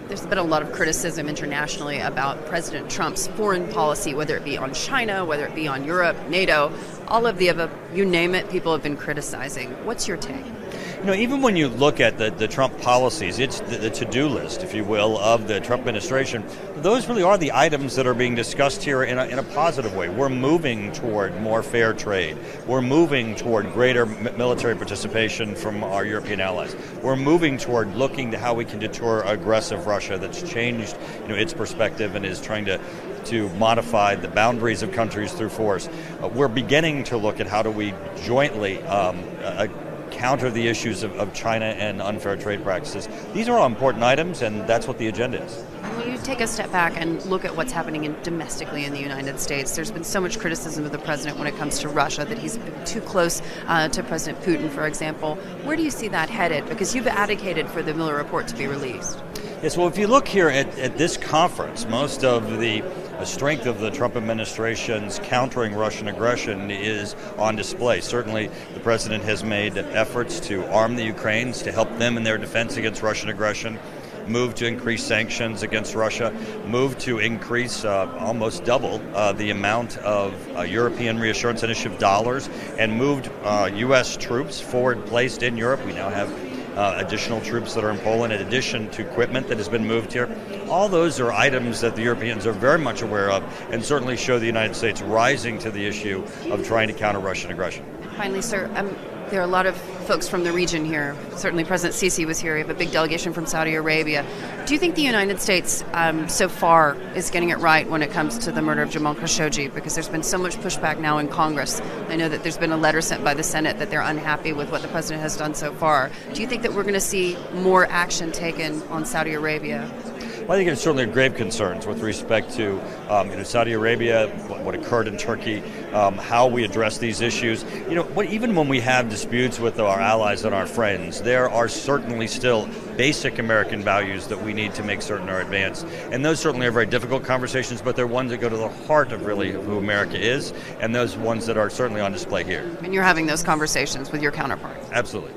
There's been a lot of criticism internationally about President Trump's foreign policy, whether it be on China, whether it be on Europe, NATO, all of the above, you name it, people have been criticizing. What's your take? Even when you look at the Trump policies, it's the to-do list, if you will, of the Trump administration. Those really are the items that are being discussed here in a positive way. We're moving toward more fair trade. We're moving toward greater military participation from our European allies. We're moving toward looking to how we can deter aggressive Russia that's changed its perspective and is trying to modify the boundaries of countries through force. We're beginning to look at how do we jointly counter the issues of China and unfair trade practices. These are all important items, and that's what the agenda is. When you take a step back and look at what's happening domestically in the United States, there's been so much criticism of the president when it comes to Russia, that he's been too close to President Putin, for example. Where do you see that headed? Because you've advocated for the Mueller report to be released. Yes, well, if you look here at this conference, most of the strength of the Trump administration's countering Russian aggression is on display. Certainly, the president has made efforts to arm the Ukrainians to help them in their defense against Russian aggression, move to increase sanctions against Russia, move to increase almost double the amount of European Reassurance Initiative dollars, and moved U.S. troops forward placed in Europe. We now have additional troops that are in Poland, in addition to equipment that has been moved here. All those are items that the Europeans are very much aware of and certainly show the United States rising to the issue of trying to counter Russian aggression. Finally, sir, there are a lot of folks from the region here. Certainly President Sisi was here. We have a big delegation from Saudi Arabia. Do you think the United States so far is getting it right when it comes to the murder of Jamal Khashoggi? Because there's been so much pushback now in Congress. I know that there's been a letter sent by the Senate that they're unhappy with what the president has done so far. Do you think that we're going to see more action taken on Saudi Arabia? Well, I think there's certainly grave concerns with respect to Saudi Arabia, what occurred in Turkey, how we address these issues. Even when we have disputes with our allies and our friends, there are certainly still basic American values that we need to make certain are advanced. And those certainly are very difficult conversations, but they're ones that go to the heart of really who America is, and those ones that are certainly on display here. And you're having those conversations with your counterparts? Absolutely.